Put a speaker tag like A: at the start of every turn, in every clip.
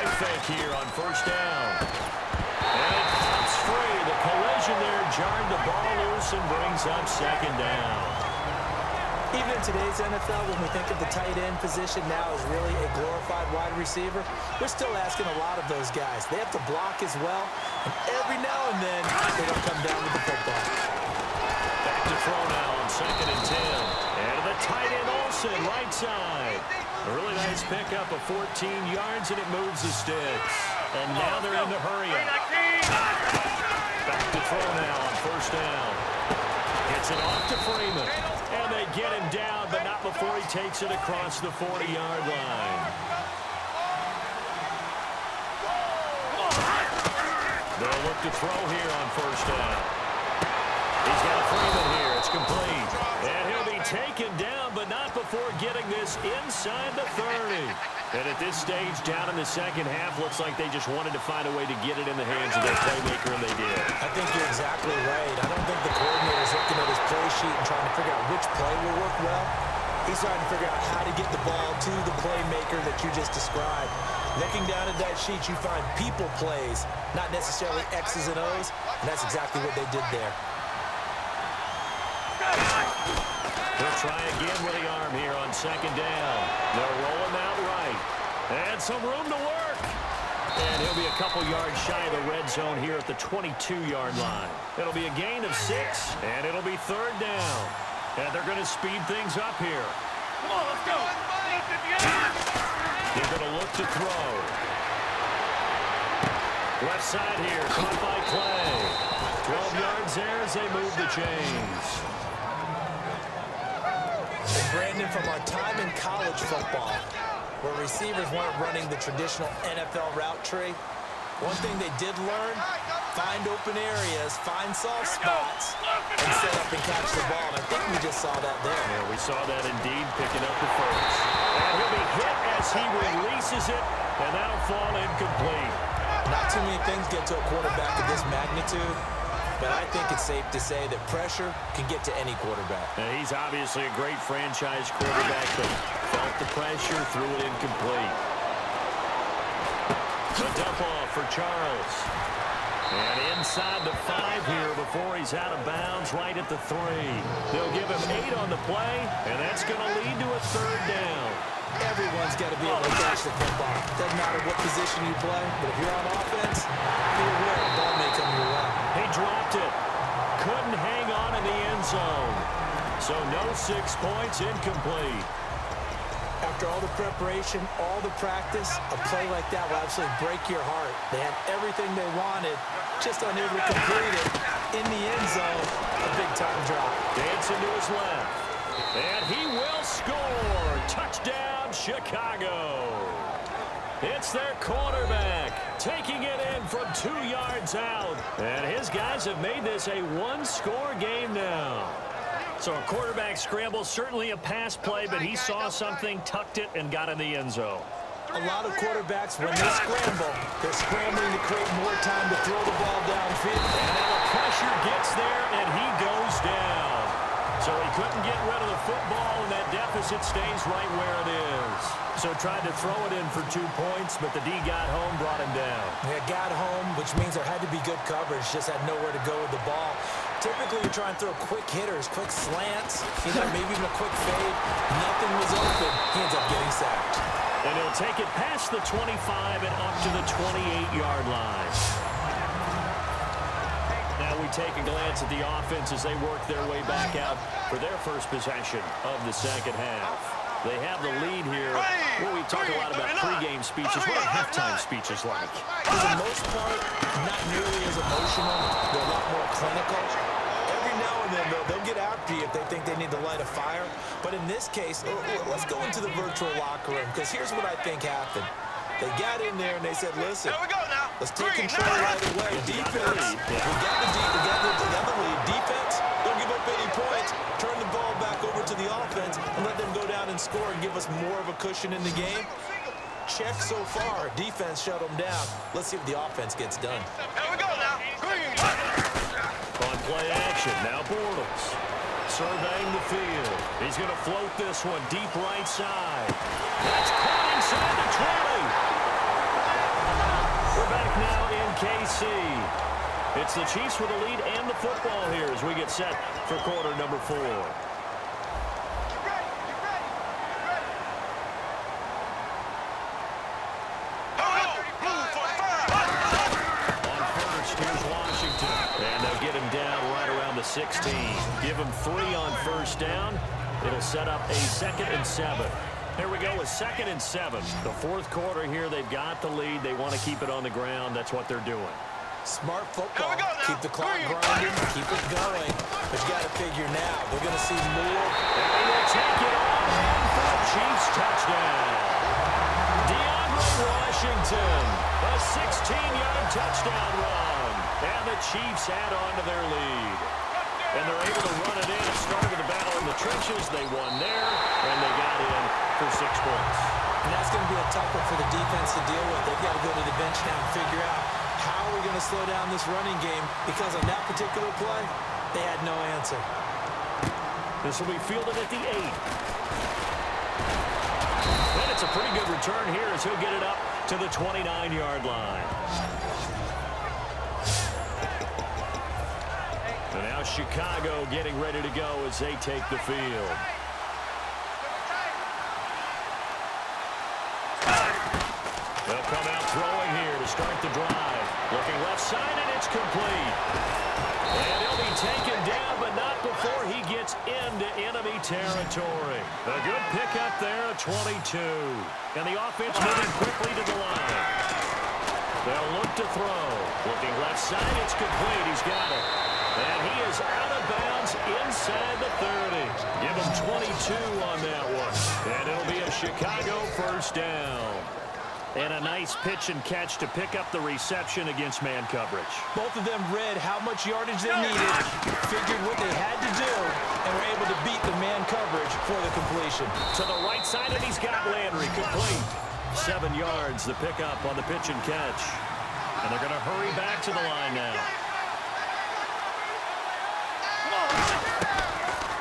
A: play fake here on first down. And it pops free. The collision there jarred the ball loose and brings up second down.
B: Even in today's NFL, when we think of the tight end position now as really a glorified wide receiver, we're still asking a lot of those guys. They have to block as well, and every now and then, they don't come down with the football.
A: Back to throw now on 2nd and 10. And the tight end Olsen, right side. A really nice pickup of 14 yards, and it moves the sticks. And now they're in the hurry up. Back to throw now on first down. Gets it off to Freeman. And they get him down, but not before he takes it across the 40-yard line. They'll look to throw here on first down. He's got Freeman here. It's complete. And he'll be taken down, but not before getting this inside the 30. And at this stage, down in the second half, looks like they just wanted to find a way to get it in the hands of their playmaker, and they did.
B: I think you're exactly right. I don't think the coordinator's looking at his play sheet and trying to figure out which play will work well. He's trying to figure out how to get the ball to the playmaker that you just described. Looking down at that sheet, you find people plays, not necessarily X's and O's, and that's exactly what they did there.
A: They'll try again with the arm here on second down. They'll roll him out right. And some room to work. And he'll be a couple yards shy of the red zone here at the 22-yard line. It'll be a gain of 6, and it'll be 3rd down. And they're going to speed things up here.
C: Come on, let's go.
A: They're going to look to throw. Left side here, caught by Clay. 12 yards there as they move the chains.
B: And Brandon, from our time in college football, where receivers weren't running the traditional NFL route tree, one thing they did learn, find open areas, find soft spots, and set up and catch the ball. And I think we just saw that there.
A: Yeah, we saw that indeed, picking up the first. And he'll be hit as he releases it, and that'll fall incomplete.
B: Not too many things get to a quarterback of this magnitude, but I think it's safe to say that pressure can get to any quarterback.
A: Now, he's obviously a great franchise quarterback, but felt the pressure, threw it incomplete. The dump off for Charles. And inside the 5 here before he's out of bounds, right at the 3. They'll give him 8 on the play, and that's going to lead to a 3rd down.
B: Everyone's got to be able to catch the football. Doesn't matter what position you play, but if you're on offense, be aware the ball may come your way.
A: He dropped it. Couldn't hang on in the end zone. So no 6 points, incomplete.
B: After all the preparation, all the practice, a play like that will absolutely break your heart. They had everything they wanted, just unable to complete it. In the end zone, a big-time drop.
A: Dancing to his left. And he will score. Touchdown, Chicago. It's their quarterback taking it in from 2 yards out. And his guys have made this a 1-score game now. So a quarterback scramble, certainly a pass play, but he saw something, tucked it, and got in the end zone.
B: A lot of quarterbacks, when they scramble, they're scrambling to create more time to throw the ball downfield.
A: And now the pressure gets there, and he goes down. So he couldn't get rid of the football, and that deficit stays right where it is. So tried to throw it in for 2 points, but the D got home, brought him down.
B: Yeah, got home, which means there had to be good coverage, just had nowhere to go with the ball. Typically, you try and throw quick hitters, quick slants, maybe even a quick fade. Nothing was open. He ends up getting sacked.
A: And he'll take it past the 25 and up to the 28-yard line. Now we take a glance at the offense as they work their way back out for their first possession of the second half. They have the lead here. Well, we talk a lot about pregame speeches. What are halftime speeches like?
B: For the most part, not nearly as emotional. They're a lot more clinical. Every now and then, they'll get after you if they think they need to light a fire. But in this case, let's go into the virtual locker room, because here's what I think happened. They got in there and they said, listen, let's take control right away. Defense, we got the lead. Defense, don't give up any points. Turn the ball back over to the offense and let them go down and score and give us more of a cushion in the game. Check so far. Defense shut them down. Let's see if the offense gets done.
C: Here we go now.
A: On play action, now Bortles. Surveying the field. He's going to float this one deep right side. That's caught inside the 20. KC. It's the Chiefs with the lead and the football here as we get set for quarter number 4. And they'll get him down right around the 16. Give him 3 on first down. It'll set up a 2nd and 7. Here we go with 2nd and 7. The fourth quarter here, they've got the lead. They want to keep it on the ground. That's what they're doing.
B: Smart football. Keep the clock grinding. Keep it going. But you got to figure now, they're going to see more.
A: And they'll take it all in for the Chiefs touchdown. Washington, a 16-yard touchdown run. And the Chiefs add on to their lead. And they're able to run it in. It started the battle in the trenches. They won there, and they got in for 6 points.
B: And that's going to be a tough one for the defense to deal with. They've got to go to the bench now and figure out how are we going to slow down this running game, because on that particular play, they had no answer.
A: This will be fielded at the 8. And it's a pretty good return here as he'll get it up to the 29-yard line. And now Chicago getting ready to go as they take the field. They'll come out throwing here to start the drive. Looking left side, and it's complete. And he'll be taken down, but not before he gets into enemy territory. A good pickup there, a 22. And the offense moving quickly to the line. They'll look to throw. Looking left side, it's complete. He's got it. And he is out of bounds inside the 30. Give him 22 on that one. And it'll be a Chicago first down. And a nice pitch and catch to pick up the reception against man coverage.
B: Both of them read how much yardage they needed, figured what they had to do, and were able to beat the man coverage for the completion.
A: To the right side, and he's got Landry complete. 7 yards, the pickup on the pitch and catch. And they're going to hurry back to the line now.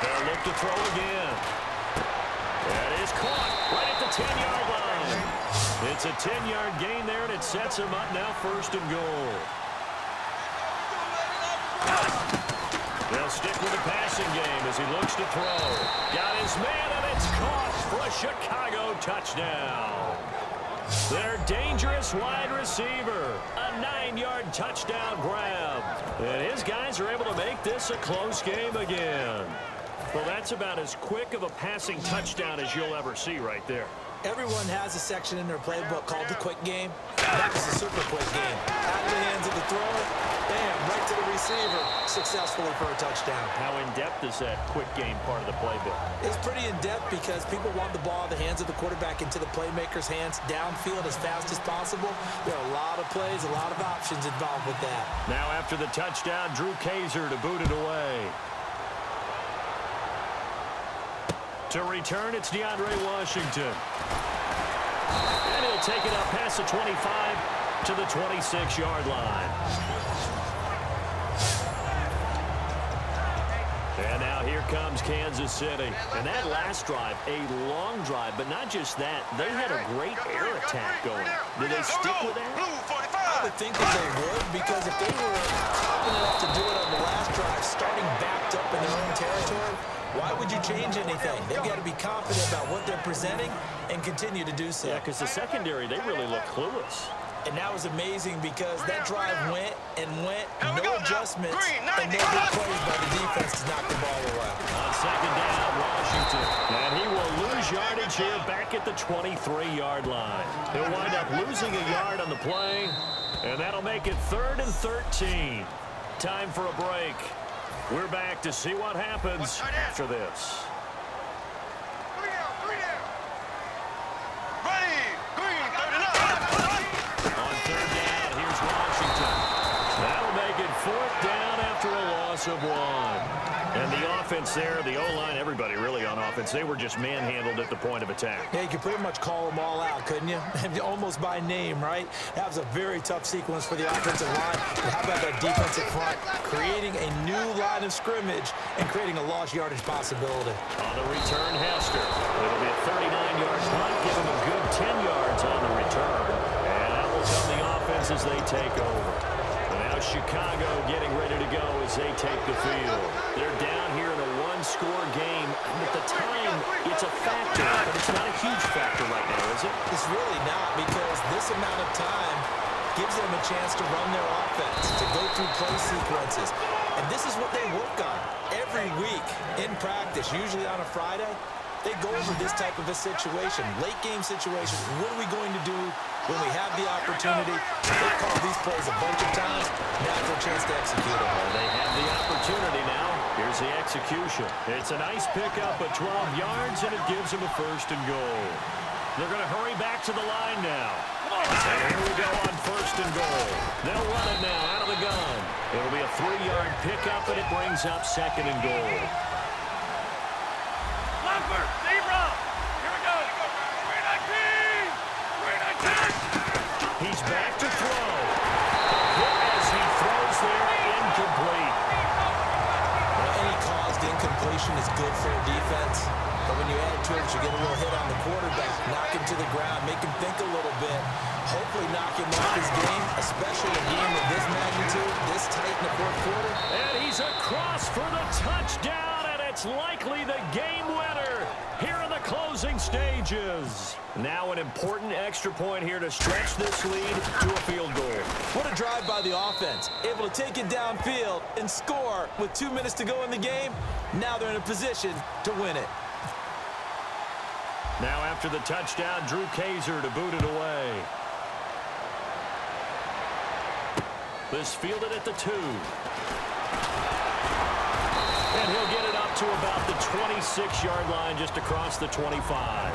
A: They'll look to throw again. That is caught right at the 10-yard line. It's a 10-yard gain there, and it sets him up now 1st and goal. They'll stick with the passing game as he looks to throw. Got his man, and it's caught for a Chicago touchdown. Their dangerous wide receiver. A 9-yard touchdown grab. And his guys are able to make this a close game again. Well, that's about as quick of a passing touchdown as you'll ever see right there.
B: Everyone has a section in their playbook called the quick game. That was a super quick game. Out of the hands of the thrower, bam, right to the receiver, successfully for a touchdown.
A: How in-depth is that quick game part of the playbook?
B: It's pretty in-depth because people want the ball in the hands of the quarterback into the playmaker's hands downfield as fast as possible. There are a lot of plays, a lot of options involved with that.
A: Now after the touchdown, Drew Kaiser to boot it away. To return, it's DeAndre Washington. And he'll take it up past the 25 to the 26-yard line. And now here comes Kansas City. And that last drive, a long drive, but not just that. They had a great air attack going. Did they stick with that?
B: I would think that they would, because if they were confident enough to do it on the last drive, starting backed up in their own territory, why would you change anything? They've got to be confident about what they're presenting and continue to do so.
A: Yeah, because the secondary, they really look clueless.
B: And that was amazing because that drive went and went, no adjustments, and no big plays by the defense to knock the ball away.
A: On 2nd down, Washington. And he will lose yardage here back at the 23-yard line. He'll wind up losing a yard on the play, and that'll make it 3rd and 13. Time for a break. We're back to see what happens after this. On 3rd down, here's Washington. That'll make it 4th down after a loss of 1. And the offense there, the O-line, everybody really on offense, they were just manhandled at the point of attack.
B: Yeah, you could pretty much call them all out, couldn't you? Almost by name, right? That was a very tough sequence for the offensive line. But how about that defensive front creating a new line of scrimmage and creating a lost yardage possibility?
A: On the return, Hester. It'll be a 39-yard punt, give him a good 10 yards on the return. And that will come the offense as they take over. Chicago getting ready to go as they take the field. They're down here in a one-score game. And at the time, it's a factor, but it's not a huge factor right now, is it?
B: It's really not, because this amount of time gives them a chance to run their offense, to go through play sequences. And this is what they work on every week in practice, usually on a Friday. They go over this type of a situation, late-game situation. What are we going to do when we have the opportunity? They've called these plays a bunch of times. Now it's their chance to execute them.
A: Well, they have the opportunity now. Here's the execution. It's a nice pickup of 12 yards, and it gives them a 1st and goal. They're going to hurry back to the line now. And here we go on 1st and goal. They'll run it now out of the gun. It'll be a 3-yard pickup, and it brings up 2nd and goal. He's back to throw. As he throws there, incomplete.
B: Well, any caused incompletion is good for a defense. But when you add to it, you get a little hit on the quarterback, knock him to the ground, make him think a little bit, hopefully knock him off his game, especially a game of this magnitude, this tight in the 4th quarter.
A: And he's across for the touchdown, and it's likely the game winner here in the closing stages. Now an important extra point here to stretch this lead to a field goal.
B: What a drive by the offense. Able to take it downfield and score with 2 minutes to go in the game. Now they're in a position to win it.
A: Now after the touchdown, Drew Kaiser to boot it away. This fielded at the 2. And he'll get it up to about the 26-yard line, just across the 25.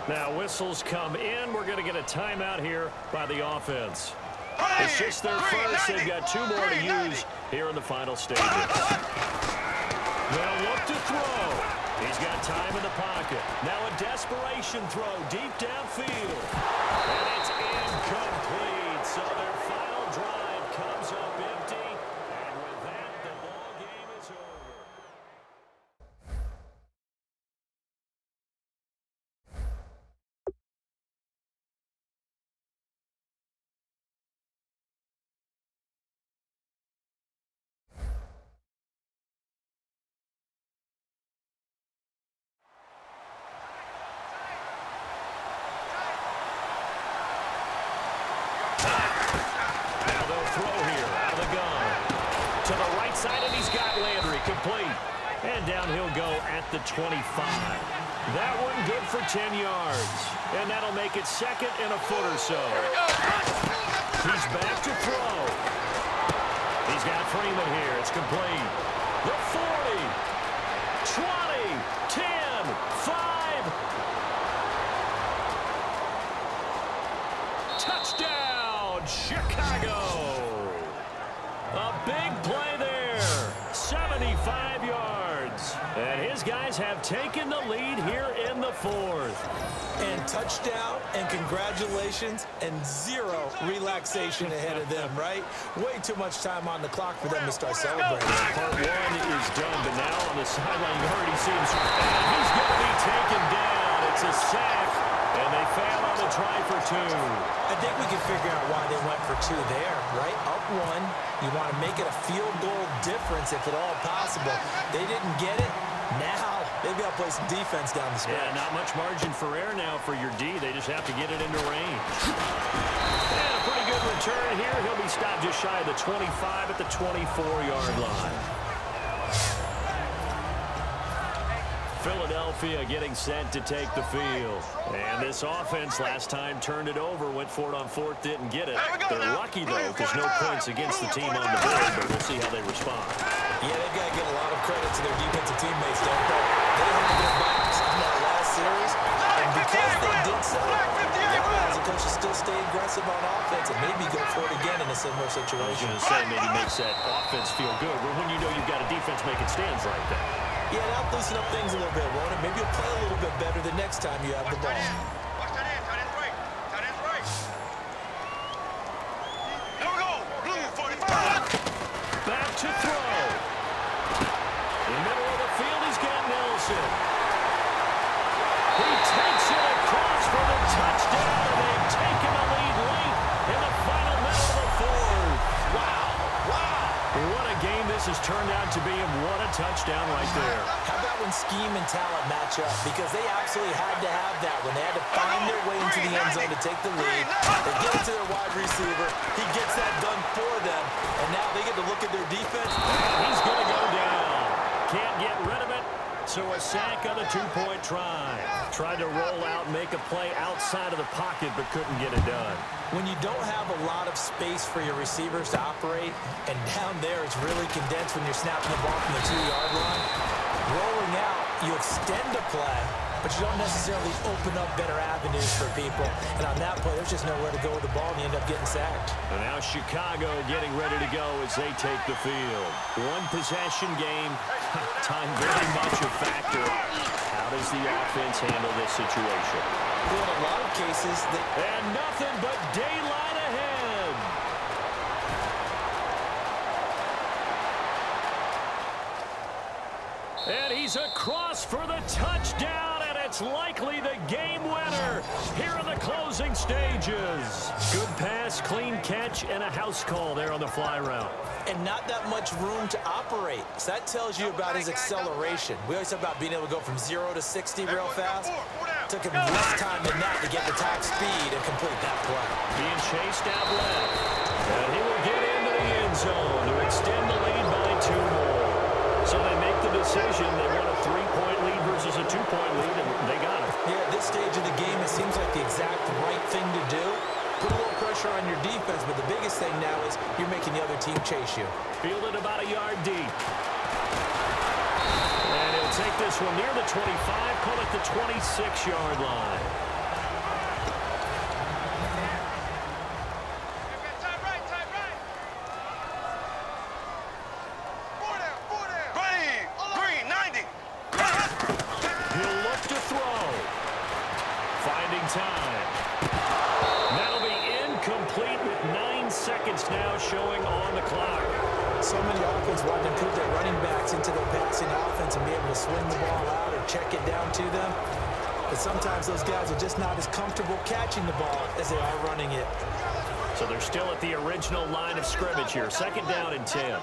A: Now whistles come in. We're going to get a timeout here by the offense. It's just their first. They've got 2 more to use here in the final stages. They'll look to throw. He's got time in the pocket. Now a desperation throw deep downfield. And it's incomplete. So their final drive comes up empty. And with that, the ball game is over. Side, and he's got Landry complete. And down he'll go at the 25. That one good for 10 yards. And that'll make it 2nd and a foot or so. He's back to throw. He's got Freeman here. It's complete. The 40, 20, 10, 5. Touchdown, Chicago. A big play there. 75 yards. And his guys have taken the lead here in the 4th.
B: And touchdown and congratulations and 0 relaxation ahead of them, right? Way too much time on the clock for them to start celebrating.
A: Part 1 is done, but now on the sideline, you already see him. And he's going to be taken down. It's a sack, and they fail on the try for 2.
B: I think we can figure out why they went for 2 there, right? Up 1. You want to make it a field goal difference if at all possible. They didn't get it. Now they've got to play some defense down the stretch.
A: Yeah, not much margin for error now for your D. They just have to get it into range. And a pretty good return here. He'll be stopped just shy of the 25 at the 24-yard line. Philadelphia getting set to take the field. And this offense last time turned it over, went for it on 4th, didn't get it. They're lucky, though, there's no points against the team on the board, but we'll see how they respond.
B: Yeah, they've got to give a lot of credit to their defensive teammates, don't they? They had their backs in that last series, and because they did so, the coaches still stay aggressive on offense and maybe go for it again in a similar situation.
A: I was going to say, maybe makes that offense feel good, but when you know you've got a defense making stands right there.
B: Yeah, that'll loosen up things a little bit, won't it? Maybe you'll play a little bit better the next time you have the ball.
C: Watch that end, tight end's right. Tight end's right.
A: has turned out to be, and what a touchdown right there.
B: How about when scheme and talent match up? Because they absolutely had to have that when they had to find their way into the end zone to take the lead. They get it to their wide receiver. He gets that done for them, and now they get to look at their defense.
A: He's going to go down. Can't get rid of it. So a sack on a two-point try. Tried to roll out, make a play outside of the pocket, but couldn't get it done.
B: When you don't have a lot of space for your receivers to operate, and down there it's really condensed when you're snapping the ball from the 2-yard line, rolling out, you extend the play, but you don't necessarily open up better avenues for people. And on that play, there's just nowhere to go with the ball, and you end up getting sacked.
A: And now Chicago getting ready to go as they take the field. One possession game. Time very much a factor. How does the offense handle this situation?
B: Well, in a lot of cases,
A: and nothing but daylight ahead. And he's across for the touchdown, and it's likely the game winner here in the closing stages. Good pass, clean catch, and a house call there on the fly route.
B: And not that much room to operate. So that tells you about his acceleration. We always talk about being able to go from 0 to 60 real fast. Took him less time than that to get the top speed and complete that play.
A: Being chased out left. And he will get into the end zone to extend the lead by 2 more. So they make the decision. They want a 3-point lead versus a 2-point lead, and they got it.
B: Yeah, at this stage of the game, it seems like the exact right thing to do. Put a little pressure on your defense, but the biggest thing now is you're making the other team chase you.
A: Fielded about a yard deep. And he'll take this one near the 25, call it the 26-yard line.
C: Time right. Ready. Green, 90.
A: He'll look to throw. Finding time. That'll be incomplete with 9 seconds now showing on the clock.
B: So many offenses want to improve their running backs into their passing offense and be able to swing the ball out or check it down to them. But sometimes those guys are just not as comfortable catching the ball as they are running it.
A: So they're still at the original line of scrimmage here. 2nd down and 10.
C: Here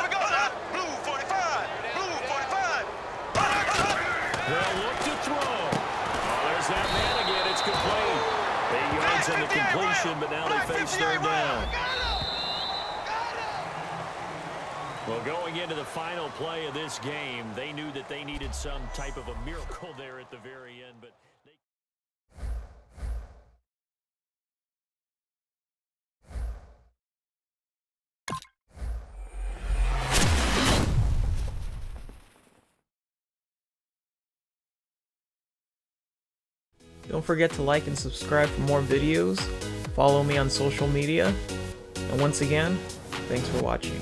C: we go now. Blue 45.
A: They'll look to throw. Oh, there's that man again. It's complete. 8 yards on the completion, but now they face 3rd down. Well, going into the final play of this game, they knew that they needed some type of a miracle there at the very end, but
D: Don't forget to like and subscribe for more videos. Follow me on social media. And once again, thanks for watching.